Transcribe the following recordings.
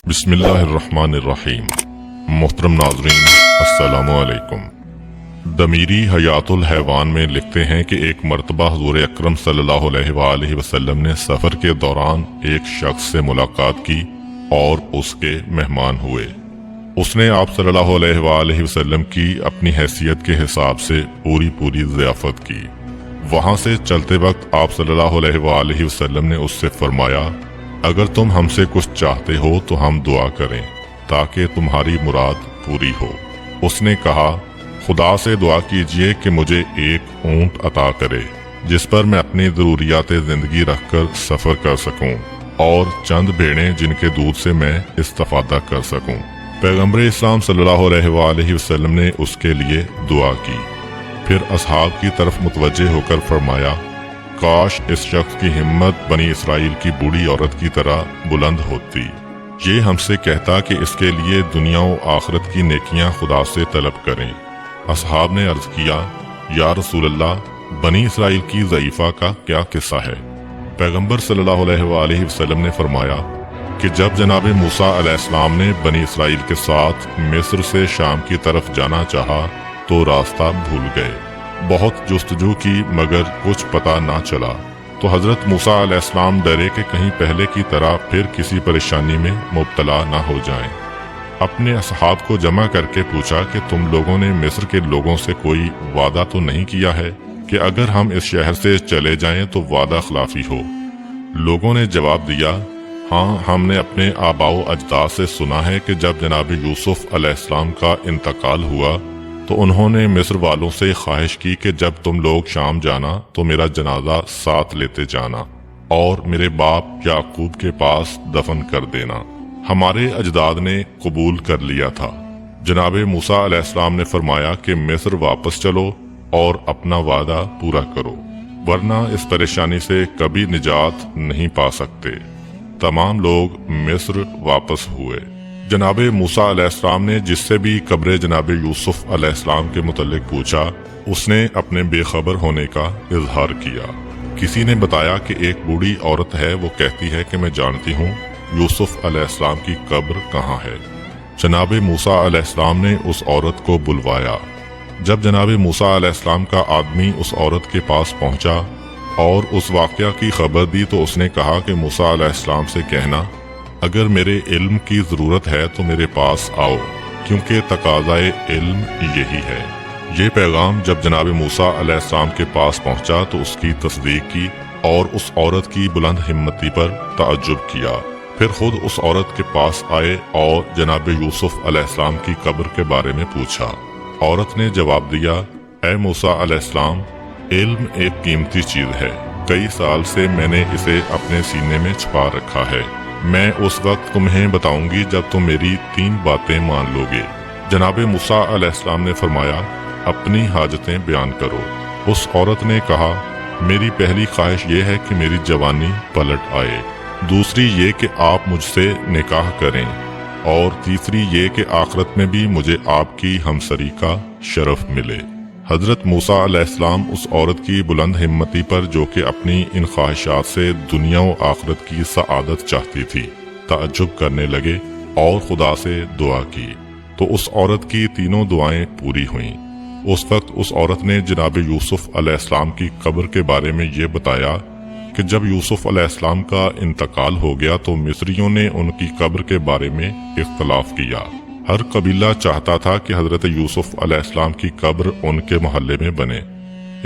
बिस्मिल्लाहिर्रहमानिर्रहीम। मोहतरम नाज़रीन, अस्सलामु अलैकुम। दमीरी हयातुल हैवान में लिखते हैं कि एक मरतबा हुज़ूर अकरम सल्लल्लाहु अलैहि वसल्लम ने सफ़र के दौरान एक शख्स से मुलाकात की और उसके मेहमान हुए। उसने आप सल्लल्लाहु अलैहि वसल्लम की अपनी हैसियत के हिसाब से पूरी ज़ियाफ़त की। वहाँ से चलते वक्त आप सल्लल्लाहु अलैहि वसल्लम ने उससे फरमाया, अगर तुम हमसे कुछ चाहते हो तो हम दुआ करें ताकि तुम्हारी मुराद पूरी हो। उसने कहा, खुदा से दुआ कीजिए कि मुझे एक ऊंट अता करे जिस पर मैं अपनी ज़रूरियात ज़िंदगी रखकर सफ़र कर सकूं और चंद भेड़ें जिनके दूध से मैं इस्तेफादा कर सकूं। पैगम्बर इस्लाम सल्लल्लाहु अलैहि वसल्लम ने उसके लिए दुआ की। फिर असहाब की तरफ मुतवज्जे होकर फरमाया, काश इस शख्स की हिम्मत बनी इसराइल की बूढ़ी औरत की तरह बुलंद होती। ये हमसे कहता कि इसके लिए दुनिया और आखिरत की नेकियां खुदा से तलब करें। असहाब ने अर्ज किया, या रसूलल्लाह, बनी इसराइल की ज़ईफ़ा का क्या किस्सा है? पैगंबर सल्लल्लाहु अलैहि वसल्लम ने फरमाया कि जब जनाब मूसा अलैहिस्सलाम ने बनी इसराइल के साथ मिस्र से शाम की तरफ जाना चाहा तो रास्ता भूल गए। बहुत जुस्तजू की मगर कुछ पता ना चला तो हजरत मूसा अलैहिस्सलाम डरे कि कहीं पहले की तरह फिर किसी परेशानी में मुब्तला ना हो जाएं। अपने असहाब को जमा करके पूछा कि तुम लोगों ने मिस्र के लोगों से कोई वादा तो नहीं किया है कि अगर हम इस शहर से चले जाएं तो वादा खिलाफी हो? लोगों ने जवाब दिया, हाँ, हमने अपने आबाओ अजदाद से सुना है कि जब जनाब यूसुफ अलैहिस्सलाम का इंतकाल हुआ तो उन्होंने मिस्र वालों से ख्वाहिश की कि जब तुम लोग शाम जाना तो मेरा जनाजा साथ लेते जाना और मेरे बाप याकूब के पास दफन कर देना। हमारे अजदाद ने कबूल कर लिया था। जनाब मूसा अलैहिस्सलाम ने फरमाया कि मिस्र वापस चलो और अपना वादा पूरा करो, वरना इस परेशानी से कभी निजात नहीं पा सकते। तमाम लोग मिस्र वापस हुए। जनाब मूसा अलैहिस्सलाम ने जिससे भी कब्र जनाब यूसुफ अलैहिस्सलाम के मुतल्लिक पूछा, उसने अपने बेखबर होने का इजहार किया। किसी ने बताया कि एक बूढ़ी औरत है, वो कहती है कि मैं जानती हूँ यूसुफ अलैहिस्सलाम की कब्र कहाँ है। जनाब मूसा अलैहिस्सलाम ने उस औरत को बुलवाया। जब जनाब मूसा अलैहिस्सलाम का आदमी उस औरत के पास पहुंचा और उस वाक़या की खबर दी तो उसने कहा कि मूसा अलैहिस्सलाम से कहना, अगर मेरे इल्म की ज़रूरत है तो मेरे पास आओ, क्योंकि तकाज़ाए इल्म यही है। ये पैगाम जब जनाब मूसा अलैहिस्सलाम के पास पहुंचा तो उसकी तस्दीक की और उस औरत की बुलंद हिम्मती पर ताज्जुब किया। फिर खुद उस औरत के पास आए और जनाब यूसुफ अलैहिस्सलाम की कब्र के बारे में पूछा। औरत ने जवाब दिया, ए मूसा अलैहिस्सलाम, इल्म एक कीमती चीज़ है। कई साल से मैंने इसे अपने सीने में छुपा रखा है। मैं उस वक्त तुम्हें बताऊंगी जब तुम मेरी 3 बातें मान लोगे। जनाब मूसा अलैहिस्सलाम ने फरमाया, अपनी हाजतें बयान करो। उस औरत ने कहा, मेरी पहली ख्वाहिश ये है कि मेरी जवानी पलट आए, दूसरी ये कि आप मुझसे निकाह करें और तीसरी ये कि आखिरत में भी मुझे आपकी हमसरी का शरफ मिले। हजरत मूसा अलैहिस्सलाम उस औरत की बुलंद हिम्मती पर, जो कि अपनी इन ख्वाहिशात से दुनिया और आखिरत की सआदत चाहती थी, ताज्जुब करने लगे और खुदा से दुआ की तो उस औरत की तीनों दुआएं पूरी हुईं। उस वक्त उस औरत ने जनाब यूसुफ अलैहिस्सलाम की कब्र के बारे में ये बताया कि जब यूसुफ अलैहिस्सलाम का इंतकाल हो गया तो मिस्रियों ने उनकी कब्र के बारे में इख्तलाफ किया। हर कबीला चाहता था कि हजरत यूसुफ अलैहिस्सलाम की कब्र उनके मोहल्ले में बने।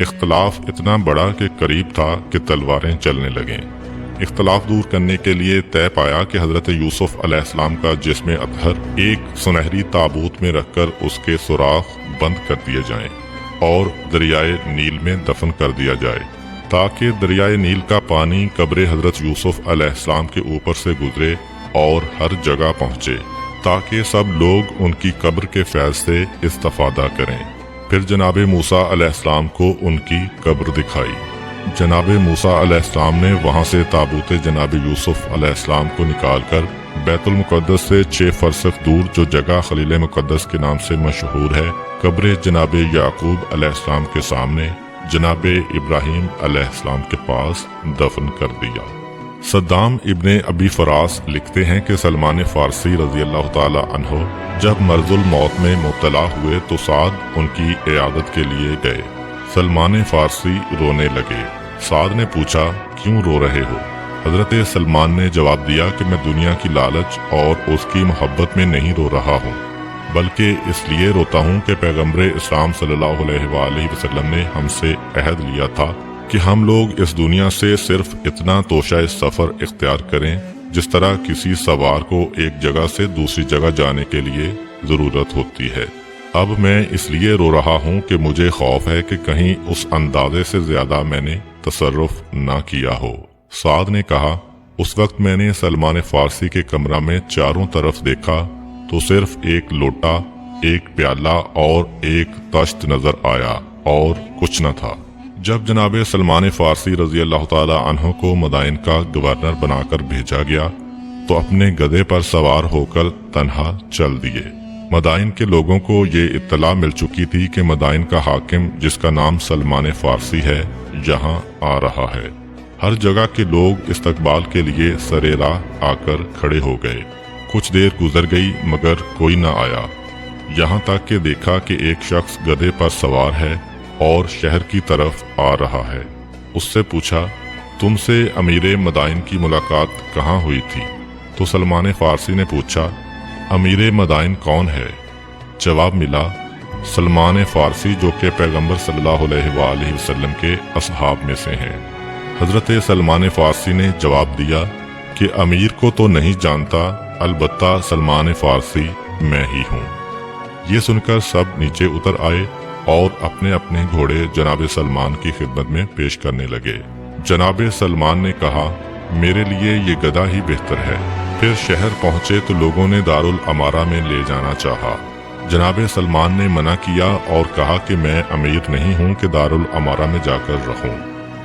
इख्तलाफ इतना बड़ा कि करीब था कि तलवारें चलने लगें। इख्तलाफ दूर करने के लिए तय पाया कि हजरत यूसुफ अलैहिस्सलाम का जिस्म अतहर एक सुनहरी ताबूत में रखकर उसके सुराख बंद कर दिए जाएं और दरियाए नील में दफन कर दिया जाए, ताकि दरियाए नील का पानी कब्र हजरत यूसुफ अलैहिस्सलाम के ऊपर से गुजरे और हर जगह पहुँचे, ताकि सब लोग उनकी कब्र के फैज़ से इस्तेफादा करें। फिर जनाब मूसा अलैहिस्सलाम को उनकी कब्र दिखाई। जनाब मूसा अलैहिस्सलाम ने वहां से ताबूत जनाब यूसुफ अलैहिस्सलाम को निकालकर बैतुल मुक़द्दस से 6 फरसख दूर, जो जगह खलील मुक़द्दस के नाम से मशहूर है, कब्र जनाब याकूब अलैहिस्सलाम के सामने जनाब इब्राहीम अलैहिस्सलाम के पास दफन कर दिया। सद्दाम इब्ने अबी फरास लिखते हैं कि सलमान फारसी रजी अल्लाह ताला अन्हो जब मर्जुल मौत में मुब्तला हुए तो साद उनकी इयादत के लिए गए। सलमान फारसी रोने लगे। साद ने पूछा, क्यों रो रहे हो? हजरत सलमान ने जवाब दिया कि मैं दुनिया की लालच और उसकी मोहब्बत में नहीं रो रहा हूँ, बल्कि इसलिए रोता हूँ कि पैगम्बर इस्लाम सल्लल्लाहु अलैहि वसल्लम ने हमसे अहद लिया था कि हम लोग इस दुनिया से सिर्फ इतना तोशा सफर इख्तियार करें जिस तरह किसी सवार को एक जगह से दूसरी जगह जाने के लिए जरूरत होती है। अब मैं इसलिए रो रहा हूँ कि मुझे खौफ है कि कहीं उस अंदाजे से ज्यादा मैंने तसर्रुफ ना किया हो। साद ने कहा, उस वक्त मैंने सलमान फारसी के कमरा में चारों तरफ देखा तो सिर्फ एक लोटा, एक प्याला और एक तश्त नजर आया और कुछ न था। जब जनाबे सलमान फारसी रजी अल्लाह ताला अन्हो को मदाइन का गवर्नर बनाकर भेजा गया तो अपने गधे पर सवार होकर तन्हा चल दिए। मदाइन के लोगों को ये इत्तला मिल चुकी थी कि मदाइन का हाकिम जिसका नाम सलमान फारसी है यहाँ आ रहा है। हर जगह के लोग इस्तकबाल के लिए सरेरा आकर खड़े हो गए। कुछ देर गुजर गई मगर कोई न आया। यहाँ तक कि देखा कि एक शख्स गधे पर सवार है और शहर की तरफ आ रहा है। उससे पूछा, तुमसे अमीर मदाइन की मुलाकात कहाँ हुई थी? तो सलमान फारसी ने पूछा, अमीर मदाइन कौन है? जवाब मिला, सलमान फारसी जो कि पैगंबर सल्लल्लाहु अलैहि वसल्लम के असहाब में से हैं। हजरत सलमान फारसी ने जवाब दिया कि अमीर को तो नहीं जानता, अलबत्ता सलमान फारसी मैं ही हूँ। ये सुनकर सब नीचे उतर आए और अपने अपने घोड़े जनाब सलमान की खिदमत में पेश करने लगे। जनाब सलमान ने कहा, मेरे लिए ये गधा ही बेहतर है। फिर शहर पहुंचे तो लोगों ने दारुल अमारा में ले जाना चाहा। जनाब सलमान ने मना किया और कहा कि मैं अमीर नहीं हूँ कि दारुल अमारा में जाकर रहूं।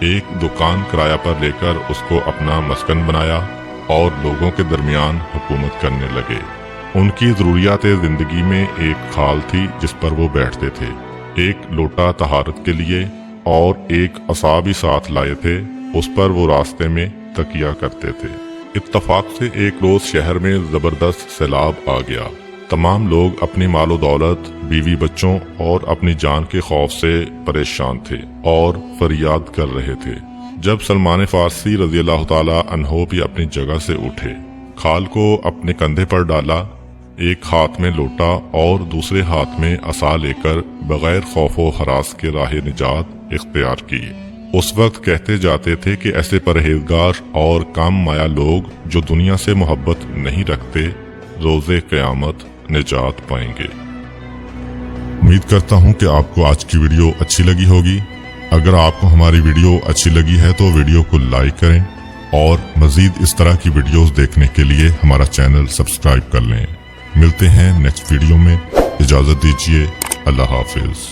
एक दुकान किराया पर लेकर उसको अपना मस्कन बनाया और लोगों के दरमियान हुकूमत करने लगे। उनकी जरूरियात जिंदगी में एक खाल थी जिस पर वो बैठते थे, एक लोटा तहारत के लिए और एक असा भी साथ लाए थे। उस पर वो रास्ते में तकिया करते थे। इत्तफाक से एक रोज शहर में जबरदस्त सैलाब आ गया। तमाम लोग अपनी मालो दौलत, बीवी बच्चों और अपनी जान के खौफ से परेशान थे और फरियाद कर रहे थे। जब सलमान फारसी रजी अल्लाह ताला अन्हो भी अपनी जगह से उठे, खाल को अपने कंधे पर डाला, एक हाथ में लोटा और दूसरे हाथ में असा लेकर बगैर खौफो हरास के राह निजात इख्तियार की। उस वक्त कहते जाते थे कि ऐसे परहेजगार और काम माया लोग जो दुनिया से मोहब्बत नहीं रखते रोजे क़यामत निजात पाएंगे। उम्मीद करता हूँ कि आपको आज की वीडियो अच्छी लगी होगी। अगर आपको हमारी वीडियो अच्छी लगी है तो वीडियो को लाइक करें और मजीद इस तरह की वीडियोस देखने के लिए हमारा चैनल सब्सक्राइब कर लें। मिलते हैं नेक्स्ट वीडियो में। इजाजत दीजिए। अल्लाह हाफिज।